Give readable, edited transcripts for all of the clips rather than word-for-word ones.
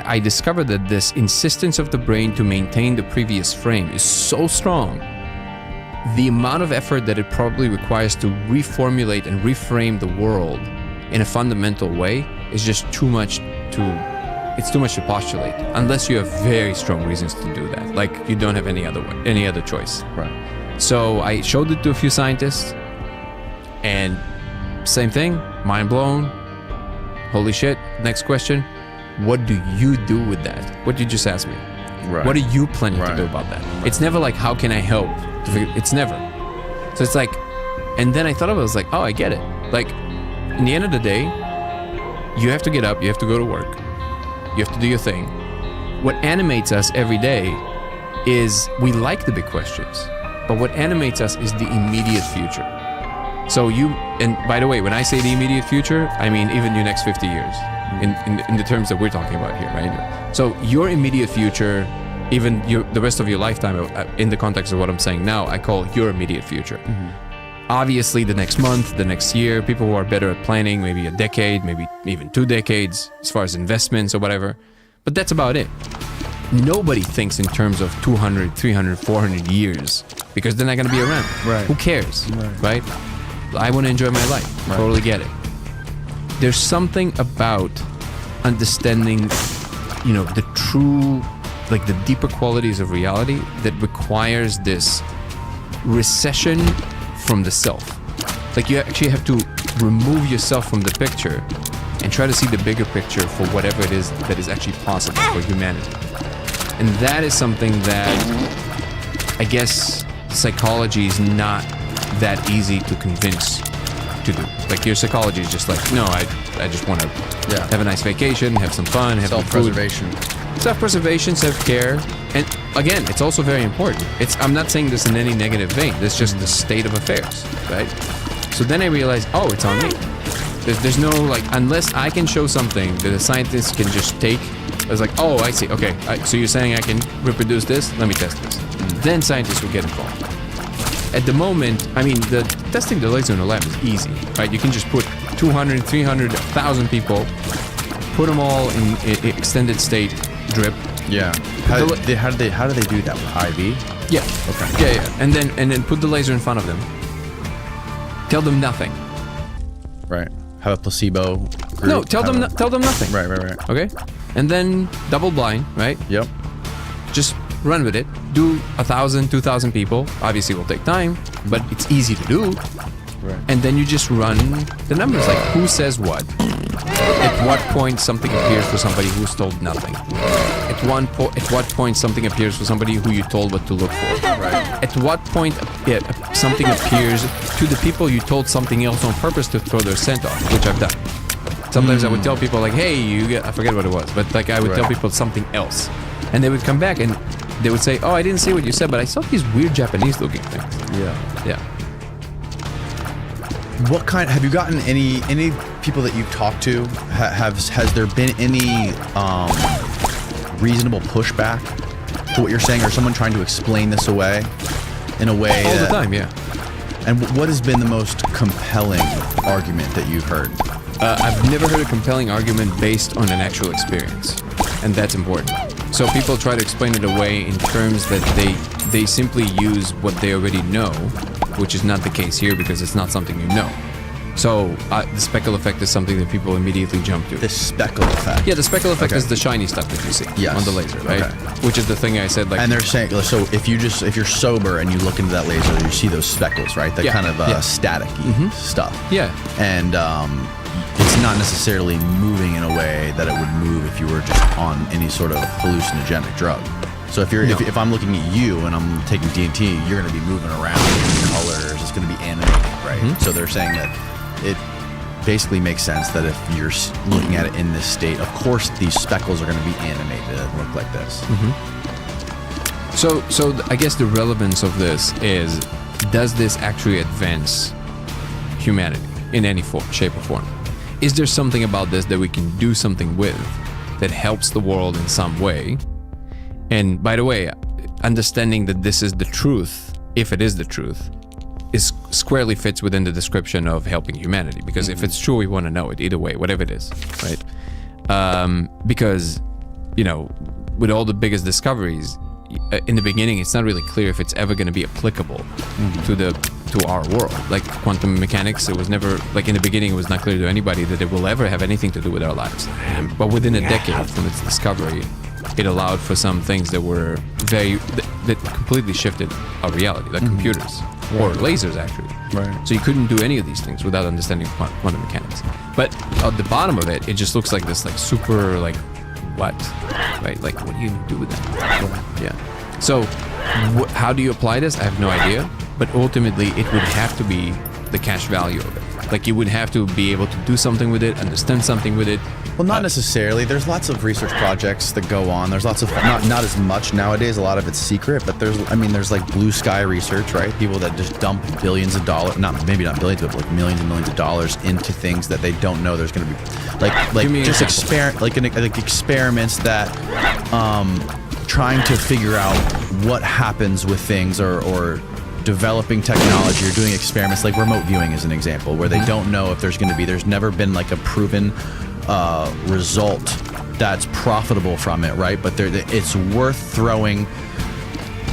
I discovered that this insistence of the brain to maintain the previous frame is so strong. The amount of effort that it probably requires to reformulate and reframe the world in a fundamental way is just too much to postulate, unless you have very strong reasons to do that. Like you don't have any other choice. Right. So I showed it to a few scientists, and same thing, mind blown. Holy shit. Next question. What do you do with that? What you just asked me. Right. What are you planning to do about that? Right. It's never like, how can I help? It's never. So it's like, and then I thought of it, I was like, oh, I get it. Like, in the end of the day, you have to get up, you have to go to work, you have to do your thing. What animates us every day is we like the big questions, but what animates us is the immediate future. So and by the way, when I say the immediate future, I mean even your next 50 years in the terms that we're talking about here, right? So your immediate future, even the rest of your lifetime, in the context of what I'm saying now, I call your immediate future. Obviously, the next month, the next year, people who are better at planning, maybe a decade, maybe even 2 decades, as far as investments or whatever. But that's about it. Nobody thinks in terms of 200, 300, 400 years, because they're not going to be around. Right. Who cares, right? I want to enjoy my life. Right. Totally get it. There's something about understanding, the true, like the deeper qualities of reality that requires this recession from the self. Like you actually have to remove yourself from the picture and try to see the bigger picture for whatever it is that is actually possible for humanity. And that is something that I guess psychology is not that easy to convince to do. Like your psychology is just like, no, I just want to have a nice vacation, have some fun, have some food. Self-preservation, self-care, and again, it's also very important. I'm not saying this in any negative vein. It's just the state of affairs, right? So then I realized, oh, it's on me. There's no, like, unless I can show something that a scientist can just take. I was like, oh, I see. Okay, so you're saying I can reproduce this? Let me test this. Then scientists will get involved. At the moment, I mean, the testing the laser in the lab is easy, right? You can just put 200, 300, 1,000 people, put them all in extended state drip. Yeah. How do they do that with IV? Yeah. Okay. Yeah. And then put the laser in front of them. Tell them nothing. Right. Have a placebo group. No, tell them nothing. Right. Okay. And then double blind, right? Yep. Just run with it. Do 1,000, 2,000 people. Obviously, it will take time, but it's easy to do. Right. And then you just run the numbers, like who says what. At what point something appears for somebody who's told nothing. At what point something appears for somebody who you told what to look for. Right. At what point something appears to the people you told something else on purpose to throw their scent off, which I've done. Sometimes I would tell people like, hey, I forget what it was, but like I would tell people something else. And they would come back and they would say, oh, I didn't see what you said, but I saw these weird Japanese looking things. Yeah. What kind? Have you gotten any people that you've talked to? Has there been any reasonable pushback to what you're saying, or someone trying to explain this away in a way? All the time, yeah. And what has been the most compelling argument that you've heard? I've never heard a compelling argument based on an actual experience, and that's important. So people try to explain it away in terms that they simply use what they already know, which is not the case here because it's not something you know. So the speckle effect is something that people immediately jump to. The speckle effect? Yeah, the speckle effect is the shiny stuff that you see on the laser, right? Okay. Which is the thing I said, like... And they're saying, so if you're sober and you look into that laser, you see those speckles, right? That kind of static-y stuff. Yeah. And it's not necessarily moving in a way that it would move if you were just on any sort of hallucinogenic drug. So if I'm looking at you and I'm taking DMT, you're going to be moving around, colors, it's going to be animated, right? So they're saying that it basically makes sense that if you're looking at it in this state, of course these speckles are going to be animated and look like this. So I guess the relevance of this is, does this actually advance humanity in any form, shape or form? Is there something about this that we can do something with that helps the world in some way? And by the way, understanding that this is the truth, if it is the truth, is squarely fits within the description of helping humanity. Because if it's true, we want to know it either way, whatever it is, right? Because with all the biggest discoveries, in the beginning, it's not really clear if it's ever going to be applicable to our world. Like quantum mechanics, it was never, like in the beginning, it was not clear to anybody that it will ever have anything to do with our lives. But within a decade from its discovery, it allowed for some things that were that completely shifted our reality, like computers or lasers, actually. Right. So you couldn't do any of these things without understanding quantum mechanics. But at the bottom of it, it just looks like this, like super, like what, right? Like what do you do with that? Yeah. So how do you apply this? I have no idea. But ultimately, it would have to be the cash value of it. Like you would have to be able to do something with it, understand something with it. Well, not necessarily. There's lots of research projects that go on. There's lots of not as much nowadays. A lot of it's secret, but there's like blue sky research, right? People that just dump billions of dollars, maybe not billions, but like millions and millions of dollars into things that they don't know there's going to be like just experiments that trying to figure out what happens with things or developing technology or doing experiments like remote viewing is an example where they don't know if there's never been like a proven result that's profitable from it, right? But it's worth throwing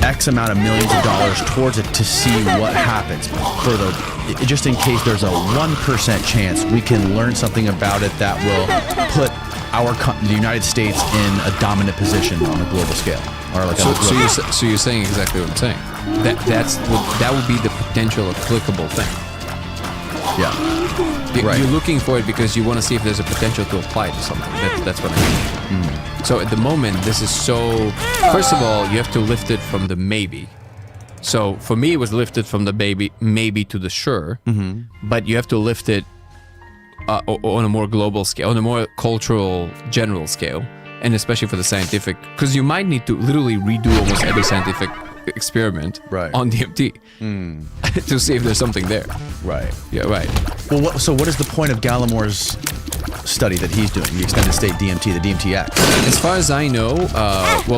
X amount of millions of dollars towards it to see what happens just in case there's a 1% chance we can learn something about it that will put the United States in a dominant position on a global scale. Or like so you're saying exactly what I'm saying. That would be the potential applicable thing. Yeah. Right. You're looking for it because you want to see if there's a potential to apply to something. That's what I mean. So at the moment, this is so... First of all, you have to lift it from the maybe. So for me, it was lifted from the maybe to the sure. But you have to lift it on a more global scale, on a more cultural, general scale. And especially for the scientific... Because you might need to literally redo almost every scientific experiment on DMT to see if there's something there. Right. Yeah, right. Well, what is the point of Gallimore's study that he's doing, the extended state DMT, the DMTX? As far as I know,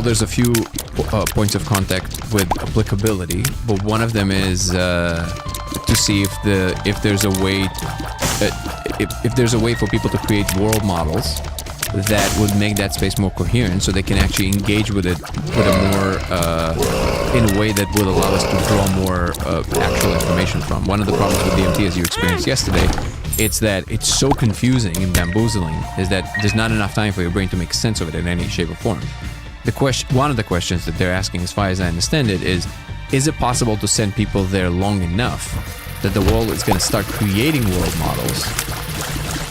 there's a few points of contact with applicability, but one of them is to see if there's a way if there's a way for people to create world models that would make that space more coherent, so they can actually engage with it with a more in a way that would allow us to draw more actual information from. One of the problems with DMT, as you experienced yesterday, it's that it's so confusing and bamboozling, is that there's not enough time for your brain to make sense of it in any shape or form. One of the questions that they're asking, as far as I understand it, is it possible to send people there long enough that the world is going to start creating world models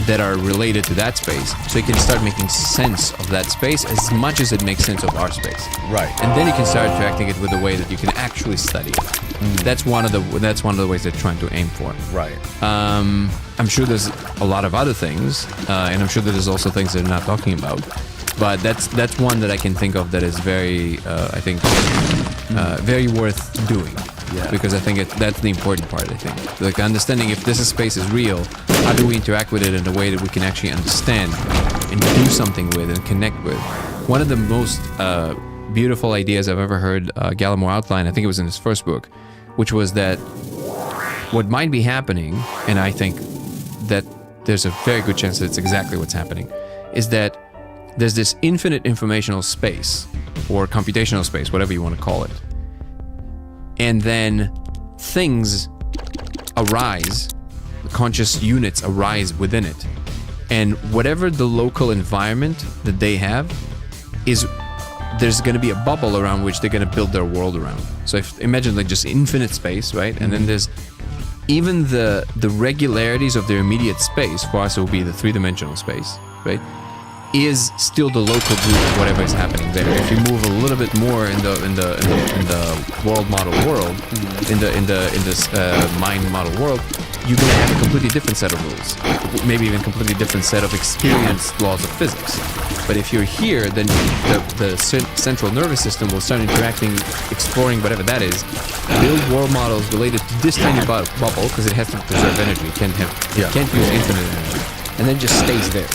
that are related to that space, so you can start making sense of that space as much as it makes sense of our space. Right. And then you can start interacting it with a way that you can actually study it. That's one of the ways they're trying to aim for. Right. I'm sure there's a lot of other things, and I'm sure that there's also things they're not talking about. But that's one that I can think of that is very, I think, very worth doing. Yeah. Because I think that's the important part, I think. Like understanding if this space is real, how do we interact with it in a way that we can actually understand and do something with and connect with. One of the most beautiful ideas I've ever heard Gallimore outline, I think it was in his first book, which was that what might be happening, and I think that there's a very good chance that it's exactly what's happening, is that there's this infinite informational space, or computational space, whatever you want to call it. And then things arise, conscious units arise within it. And whatever the local environment that they have there's going to be a bubble around which they're going to build their world around. So imagine like just infinite space, right? And then there's even the regularities of their immediate space, for us it will be the three-dimensional space, right? Is still the local group of whatever is happening there. If you move a little bit more in the world model world, in this mind model world, you're gonna have a completely different set of rules, maybe even completely different set of experienced laws of physics. But if you're here, then the central nervous system will start interacting, exploring whatever that is, build world models related to this tiny bubble because it has to preserve energy. It can't use infinite energy, and then just stays there.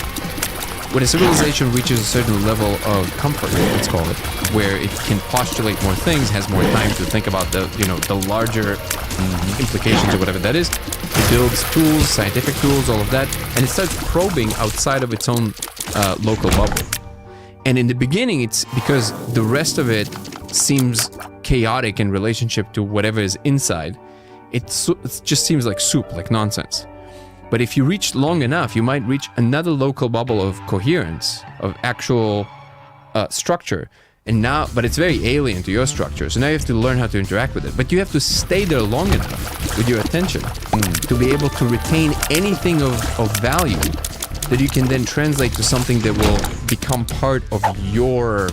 When a civilization reaches a certain level of comfort, let's call it, where it can postulate more things, has more time to think about the larger implications of whatever that is, it builds tools, scientific tools, all of that, and it starts probing outside of its own local bubble. And in the beginning, it's because the rest of it seems chaotic in relationship to whatever is inside. It just seems like soup, like nonsense. But if you reach long enough, you might reach another local bubble of coherence, of actual structure. And now, but it's very alien to your structure. So now you have to learn how to interact with it. But you have to stay there long enough with your attention to be able to retain anything of value that you can then translate to something that will become part of your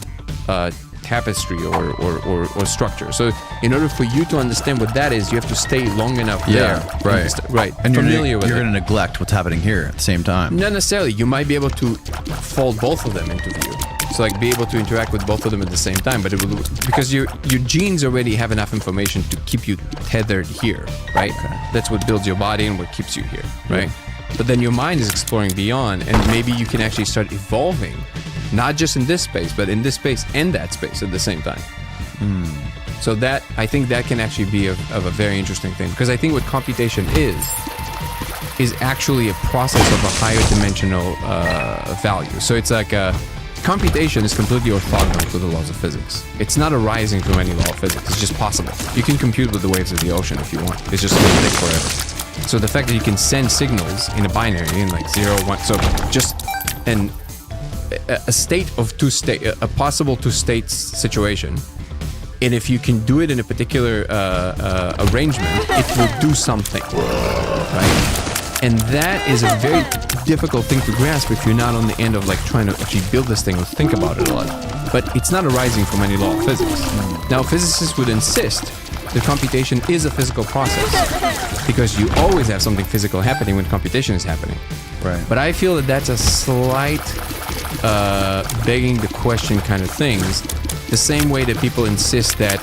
tapestry or structure. So in order for you to understand what that is, you have to stay long enough there. Right. Right. And Familiar with you're it. going to neglect what's happening here at the same time. Not necessarily. You might be able to fold both of them into view. So like be able to interact with both of them at the same time, but it will, because your genes already have enough information to keep you tethered here, right? Okay. That's what builds your body and what keeps you here, right? But then your mind is exploring beyond, and maybe you can actually start evolving, not just in this space, but in this space and that space at the same time. So that, I think that can actually be of a very interesting thing, because I think what computation is actually a process of a higher dimensional value. So it's like computation is completely orthogonal to the laws of physics. It's not arising from any law of physics. It's just possible. You can compute with the waves of the ocean if you want. It's just going to take forever. So the fact that you can send signals in a binary in like 0, 1, so just a state of a possible two states situation. And if you can do it in a particular arrangement, it will do something, right? And that is a very difficult thing to grasp if you're not on the end of like trying to actually build this thing or think about it a lot. But it's not arising from any law of physics. Now, physicists would insist that computation is a physical process because you always have something physical happening when computation is happening. Right. But I feel that that's a slight begging the question kind of things, the same way that people insist that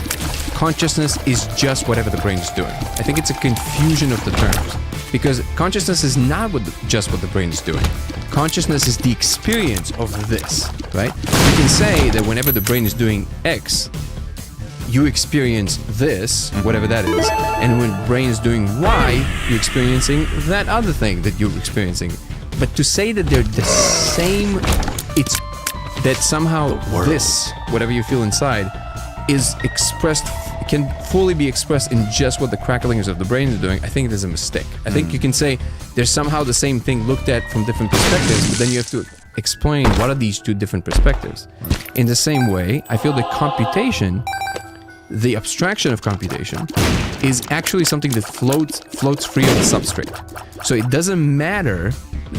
consciousness is just whatever the brain is doing. I think it's a confusion of the terms. Because consciousness is not just what the brain is doing. Consciousness is the experience of this, right? You can say that whenever the brain is doing X, you experience this, whatever that is. And when the brain is doing Y, you're experiencing that other thing that you're experiencing. But to say that they're the same, it's that somehow this, whatever you feel inside, is expressed, can fully be expressed in just what the cracklings of the brain is doing, I think it is a mistake. I think you can say there's somehow the same thing looked at from different perspectives, but then you have to explain what are these two different perspectives. In the same way, I feel that computation, the abstraction of computation, is actually something that floats free of the substrate. So it doesn't matter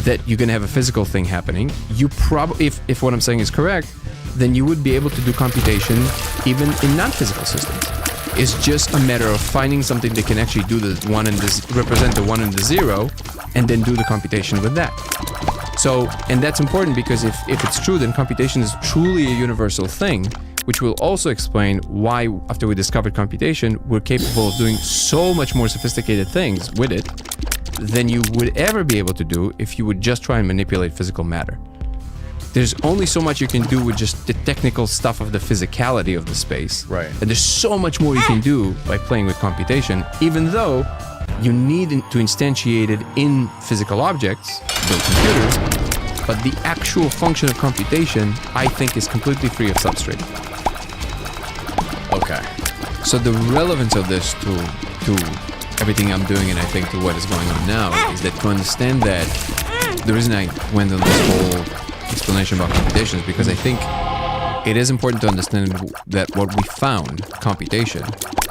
that you're going to have a physical thing happening. You probably, if what I'm saying is correct, then you would be able to do computation even in non-physical systems. It's just a matter of finding something that can actually do the one and represent the 1 and the 0, and then do the computation with that. So, and that's important because if it's true, then computation is truly a universal thing, which will also explain why, after we discovered computation, we're capable of doing so much more sophisticated things with it than you would ever be able to do if you would just try and manipulate physical matter. There's only so much you can do with just the technical stuff of the physicality of the space. Right. And there's so much more you can do by playing with computation, even though you need to instantiate it in physical objects, build computers, but the actual function of computation, I think, is completely free of substrate. Okay. So the relevance of this to everything I'm doing, and I think to what is going on now, is that to understand that the reason I went on this whole explanation about computation is because I think it is important to understand that what we found, computation,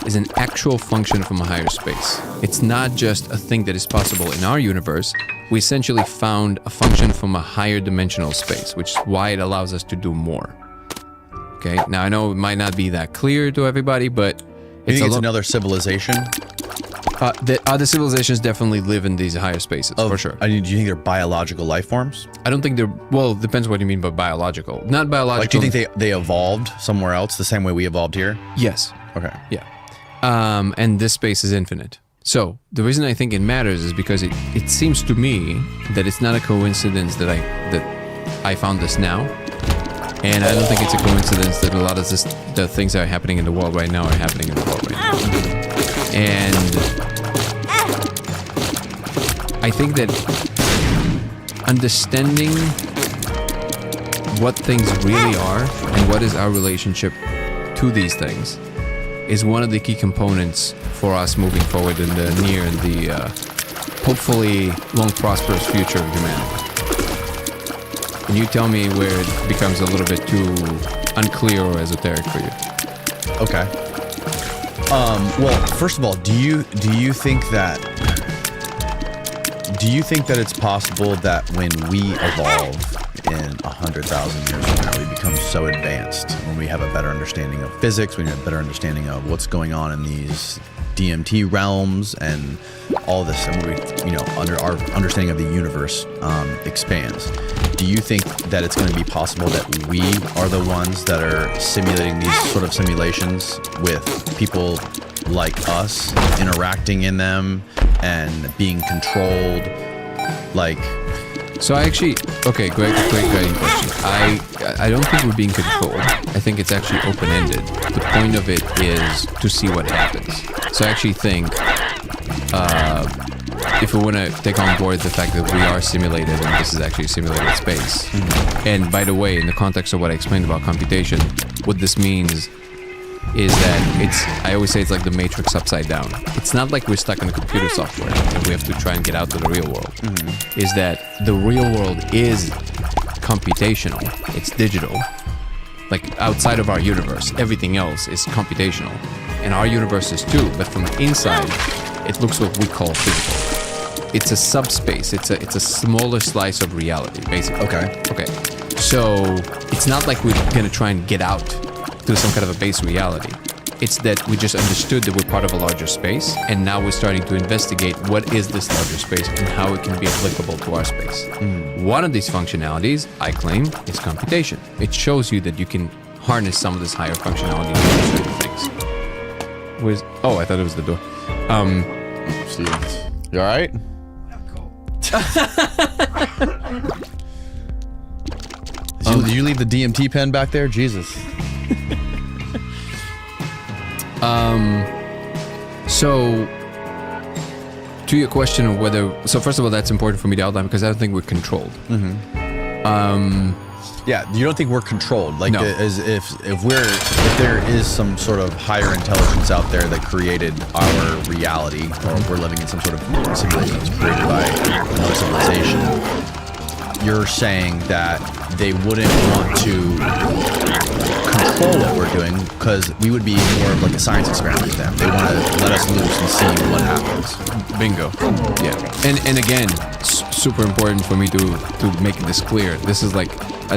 is an actual function from a higher space. It's not just a thing that is possible in our universe. We essentially found a function from a higher dimensional space, which is why it allows us to do more. Okay, now I know it might not be that clear to everybody, but You think it's another civilization? The other civilizations definitely live in these higher spaces, for sure. Do you think they're biological life forms? I don't think they're, well, it depends what you mean by biological. Not biological. Like, do you think they evolved somewhere else the same way we evolved here? Yes. Okay. Yeah. And this space is infinite. So the reason I think it matters is because it seems to me that it's not a coincidence that I found this now. And I don't think it's a coincidence that a lot of the things that are happening in the world right now are happening in the world right now. And I think that understanding what things really are and what is our relationship to these things is one of the key components for us moving forward in the near and the hopefully long prosperous future of humanity. Can you tell me where it becomes a little bit too unclear or esoteric for you? Okay. Well, first of all, do you think that it's possible that when we evolve in 100,000 years from now, we become so advanced when we have a better understanding of physics, we have a better understanding of what's going on in these DMT realms and all this, and we, under our understanding of the universe expands. Do you think that it's going to be possible that we are the ones that are simulating these sort of simulations with people like us interacting in them and being controlled? So I actually, okay, great question. I don't think we're being controlled. I think it's actually open-ended. The point of it is to see what happens. So I actually think if we want to take on board the fact that we are simulated and this is actually simulated space. And by the way, in the context of what I explained about computation, what this means is that I always say it's like the Matrix upside down. It's not like we're stuck in a computer software and we have to try and get out to the real world. Is that the real world is computational. It's digital. Like outside of our universe, everything else is computational. And our universe is too, but from the inside, it looks what we call physical. It's a subspace. It's a smaller slice of reality, basically. Okay. So it's not like we're gonna try and get out to some kind of a base reality. It's that we just understood that we're part of a larger space, and now we're starting to investigate what is this larger space and how it can be applicable to our space. One of these functionalities, I claim, is computation. It shows you that you can harness some of this higher functionality to do certain things. Oh, I thought it was the door. You all right? Did you leave the DMT pen back there? Jesus. So to your question of whether, so first of all, that's important for me to outline because I don't think we're controlled. Yeah, you don't think we're controlled? Like, No. as if there is some sort of higher intelligence out there that created our reality, or if we're living in some sort of simulation that was created by another civilization, you're saying that they wouldn't want to control what we're doing because we would be more of like a science experiment with them. They want to let us loose and see what happens. Bingo. Yeah. And again, super important for me to make this clear. This is like,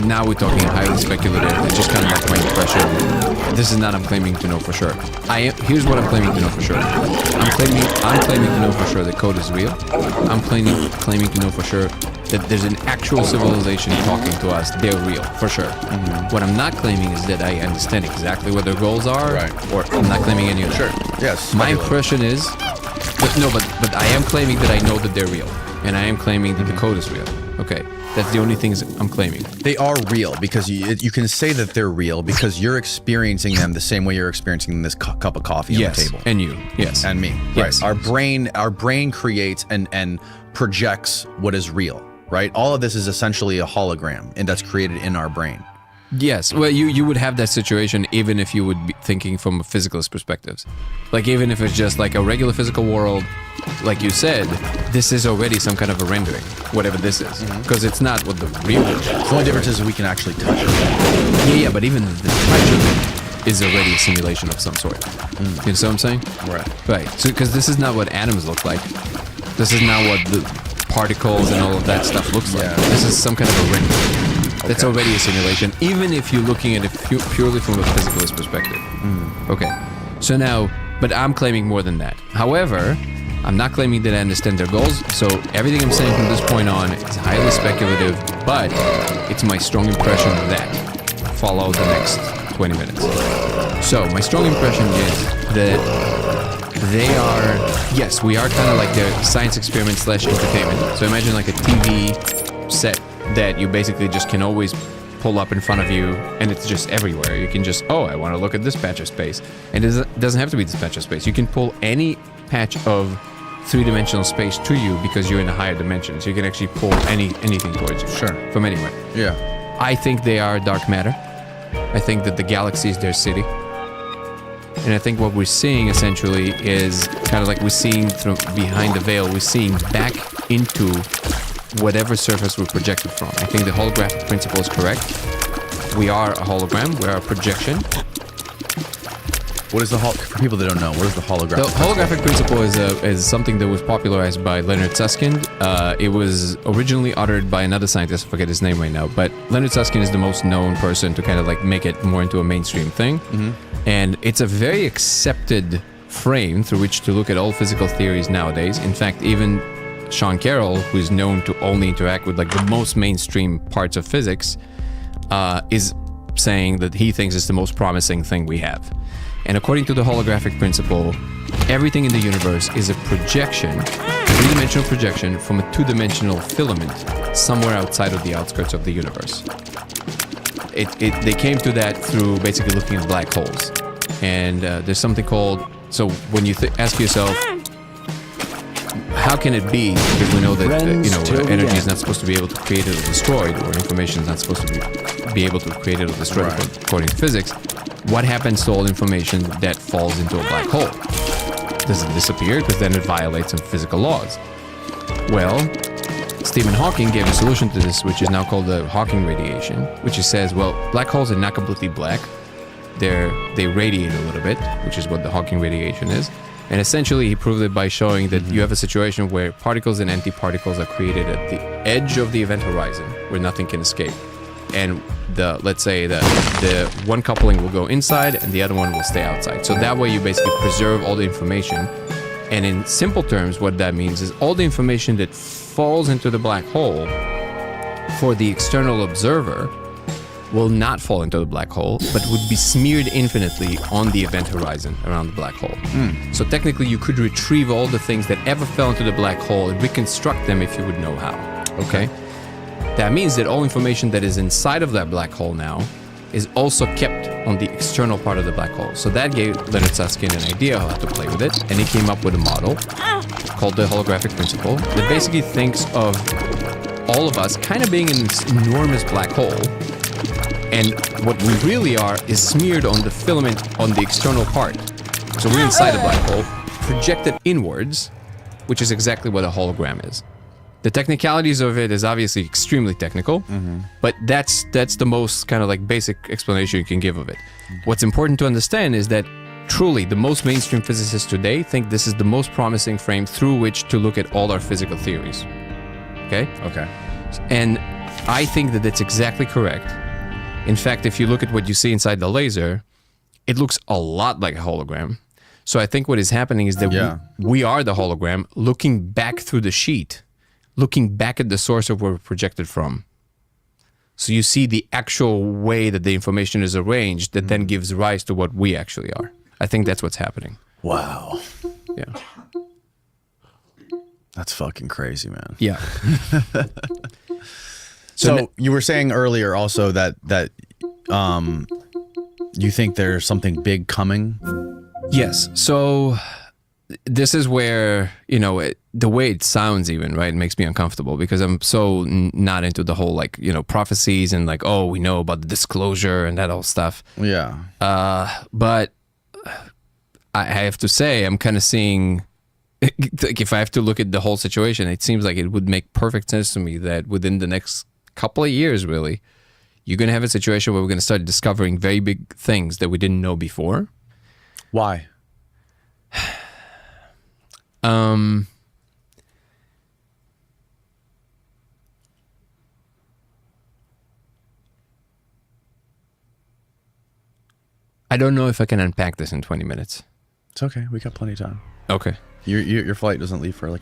now we're talking highly speculative. It's just kind of like my impression. This is not I'm claiming to know for sure. Here's what I'm claiming to know for sure. I'm claiming to know for sure that code is real. I'm claiming to know for sure that there's an actual civilization talking to us. They're real, for sure. What I'm not claiming is that I understand exactly what their goals are, or I'm not claiming any of that. Sure. Yes. My impression is, but I am claiming that I know that they're real, and I am claiming that the code is real. Okay, that's the only things I'm claiming. They are real because you can say that they're real because you're experiencing them the same way you're experiencing this cup of coffee on the table. And you, yes, and me. Yes. Right. Our brain creates and projects what is real. Right. All of this is essentially a hologram, and that's created in our brain. Yes. Well, you would have that situation even if you would be thinking from a physicalist perspective. Like even if it's just like a regular physical world, like you said, this is already some kind of a rendering, whatever this is, because it's not what the real world is. The only difference is we can actually touch it. Yeah, but even the touch of it is already a simulation of some sort. You know what I'm saying? Right. So because this is not what atoms look like. This is not what the particles and all of that stuff looks like. This is some kind of a rendering. That's already a simulation, even if you're looking at it purely from a physicalist perspective. Okay. So now, but I'm claiming more than that. However, I'm not claiming that I understand their goals, so everything I'm saying from this point on is highly speculative, but it's my strong impression that follow the next 20 minutes. So my strong impression is that they are, yes, we are kind of like their science experiment / entertainment. So imagine like a TV set that you basically just can always pull up in front of you, and it's just everywhere. You can just, I want to look at this patch of space. And it doesn't have to be this patch of space. You can pull any patch of three-dimensional space to you because you're in a higher dimension. So you can actually pull anything towards you. Sure. From anywhere. Yeah. I think they are dark matter. I think that the galaxy is their city. And I think what we're seeing essentially is kind of like we're seeing through behind the veil, we're seeing back into whatever surface we're projected from. I think the holographic principle is correct. We are a hologram, we're a projection. What is for people that don't know, what is the holographic? The holographic principle is something that was popularized by Leonard Susskind. It was originally uttered by another scientist, I forget his name right now, but Leonard Susskind is the most known person to kind of like make it more into a mainstream thing. And it's a very accepted frame through which to look at all physical theories nowadays. In fact, even Sean Carroll, who is known to only interact with like the most mainstream parts of physics, is saying that he thinks it's the most promising thing we have. And according to the holographic principle, everything in the universe is a projection, a three-dimensional projection from a two-dimensional filament somewhere outside of the outskirts of the universe. They came to that through basically looking at black holes. And there's something called, so when you ask yourself, how can it be? Because we know that energy is not supposed to be able to create it or destroy it, or information is not supposed to be able to create it or destroy it according to physics. What happens to all information that falls into a black hole? Does it disappear? Because then it violates some physical laws. Well, Stephen Hawking gave a solution to this, which is now called the Hawking radiation, which says, well, black holes are not completely black. They radiate a little bit, which is what the Hawking radiation is. And essentially, he proved it by showing that you have a situation where particles and antiparticles are created at the edge of the event horizon, where nothing can escape. And let's say the one coupling will go inside and the other one will stay outside. So that way you basically preserve all the information. And in simple terms, what that means is all the information that falls into the black hole for the external observer will not fall into the black hole, but would be smeared infinitely on the event horizon around the black hole. So technically you could retrieve all the things that ever fell into the black hole and reconstruct them if you would know how. Okay? That means that all information that is inside of that black hole now is also kept on the external part of the black hole. So that gave Leonard Susskind an idea how to play with it, and he came up with a model called the holographic principle that basically thinks of all of us kind of being in this enormous black hole, and what we really are is smeared on the filament on the external part. So we're inside the black hole, projected inwards, which is exactly what a hologram is. The technicalities of it is obviously extremely technical, but that's the most kind of like basic explanation you can give of it. What's important to understand is that truly the most mainstream physicists today think this is the most promising frame through which to look at all our physical theories. Okay? Okay. And I think that that's exactly correct. In fact, if you look at what you see inside the laser, it looks a lot like a hologram. So I think what is happening is that we are the hologram looking back through the sheet, looking back at the source of where we're projected from. So you see the actual way that the information is arranged that then gives rise to what we actually are. I think that's what's happening. Wow. Yeah. That's fucking crazy, man. Yeah. So you were saying earlier also that you think there's something big coming? Yes. So this is where, the way it sounds even, right, it makes me uncomfortable because I'm so not into the whole, like, prophecies and like, oh, we know about the disclosure and that whole stuff. Yeah. But I have to say, I'm kind of seeing, like, if I have to look at the whole situation, it seems like it would make perfect sense to me that within the next couple of years, really, you're going to have a situation where we're going to start discovering very big things that we didn't know before. Why? I don't know if I can unpack this in 20 minutes. It's okay. We got plenty of time. Okay. Your flight doesn't leave for like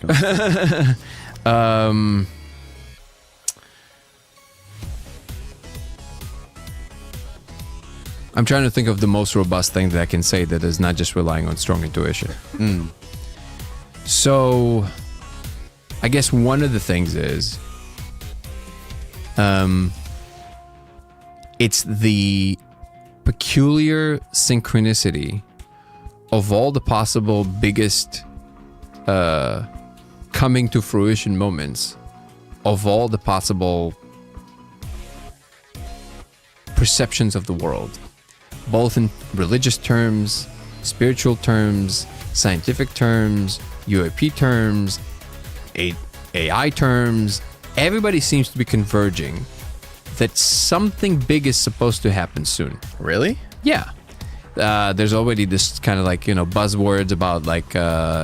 I'm trying to think of the most robust thing that I can say that is not just relying on strong intuition. So, I guess one of the things is, it's the peculiar synchronicity of all the possible biggest coming to fruition moments of all the possible perceptions of the world, both in religious terms, spiritual terms, scientific terms, UAP terms, AI terms. Everybody seems to be converging that something big is supposed to happen soon. Really? Yeah. There's already this kind of like, buzzwords about like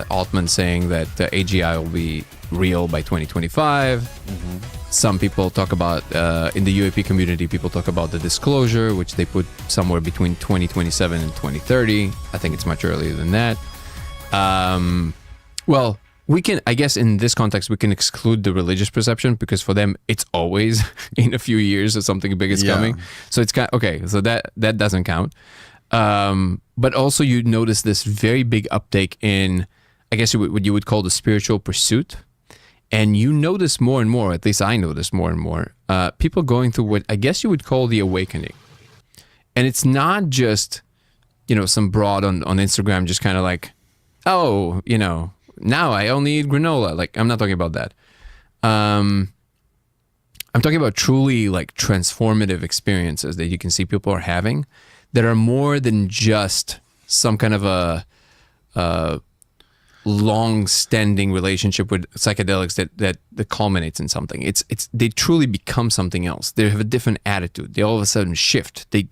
Altman saying that AGI will be real by 2025. Some people talk about, in the UAP community, people talk about the disclosure, which they put somewhere between 2027 and 2030. I think it's much earlier than that. Well, we can, I guess in this context, we can exclude the religious perception because for them, it's always in a few years or something big is coming. So it's kind of, okay, so that doesn't count. But also you notice this very big uptake in, I guess what you would call the spiritual pursuit. And you notice more and more, at least I notice more and more, people going through what I guess you would call the awakening. And it's not just, some broad on Instagram, just kind of like, oh, now I only eat granola. Like, I'm not talking about that. I'm talking about truly like transformative experiences that you can see people are having that are more than just some kind of a long-standing relationship with psychedelics that culminates in something. It's they truly become something else. They have a different attitude. They all of a sudden shift. They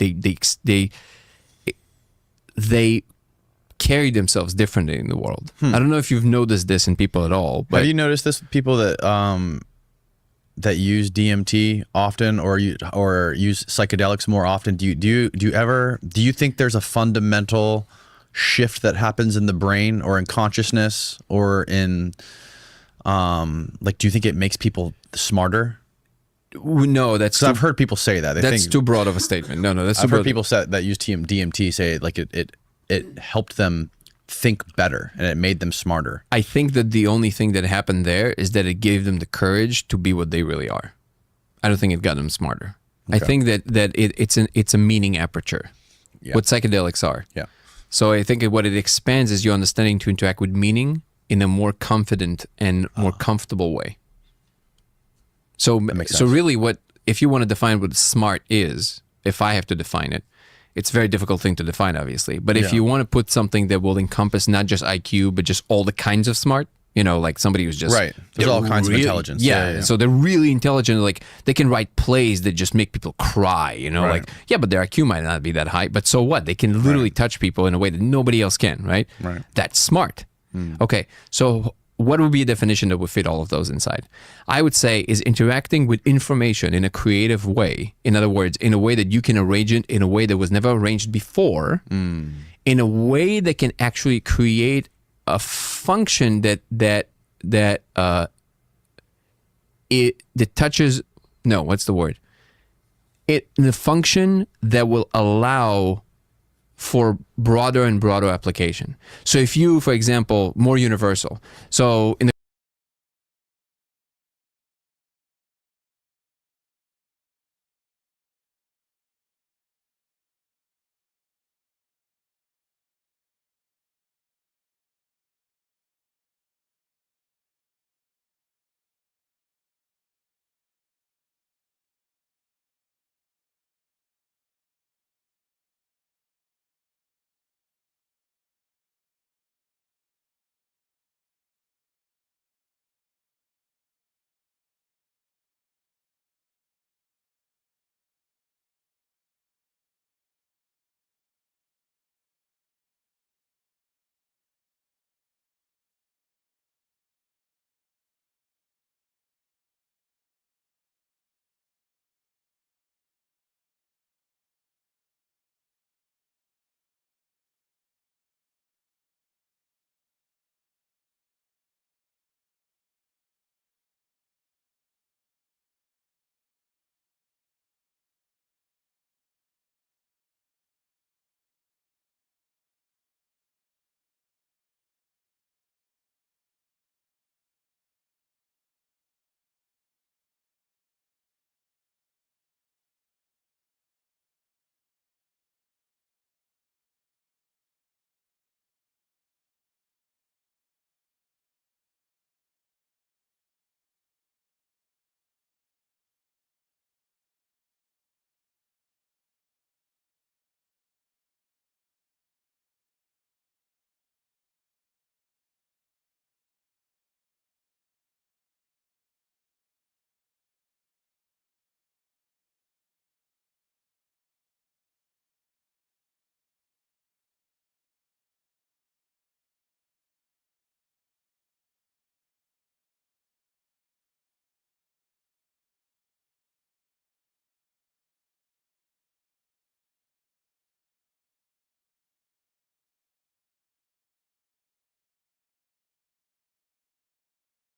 carry themselves differently in the world. I don't know if you've noticed this in people at all. But have you noticed this with people that that use DMT often or use psychedelics more often? Do you think there's a fundamental shift that happens in the brain or in consciousness or in do you think it makes people smarter? No, that's I've heard people say that. That's too broad of a statement. No, that's too I've broad. heard people that use DMT say like it helped them think better and it made them smarter. I think that the only thing that happened there is that it gave them the courage to be what they really are. I don't think it got them smarter. Okay. I think that it's a meaning aperture. Yeah. What psychedelics are. Yeah. So I think what it expands is your understanding to interact with meaning in a more confident and more comfortable way. So really if you want to define what smart is, if I have to define it, it's a very difficult thing to define, obviously. But if you want to put something that will encompass not just IQ, but just all the kinds of smart, like somebody who's just... Right. There's all kinds of intelligence. Yeah. So they're really intelligent. Like they can write plays that just make people cry, Right. Like, yeah, but their IQ might not be that high. But so what? They can literally touch people in a way that nobody else can, right? Right. That's smart. Okay. So what would be a definition that would fit all of those inside? I would say is interacting with information in a creative way. In other words, in a way that you can arrange it in a way that was never arranged before, in a way that can actually create a function that touches, no, what's the word? The function that will allow for broader and broader application. So if you, for example, more universal. So in the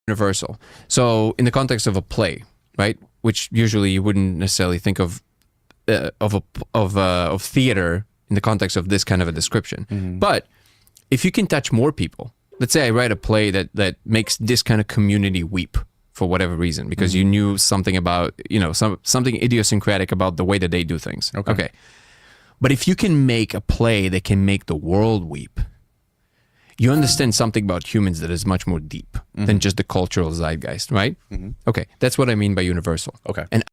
universal. So in the context of a play, right, which usually you wouldn't necessarily think of theater in the context of this kind of a description. But if you can touch more people, let's say I write a play that makes this kind of community weep for whatever reason, because you knew something about, something idiosyncratic about the way that they do things. Okay. But if you can make a play that can make the world weep, you understand something about humans that is much more deep than just the cultural zeitgeist, right? Okay, that's what I mean by universal. Okay. And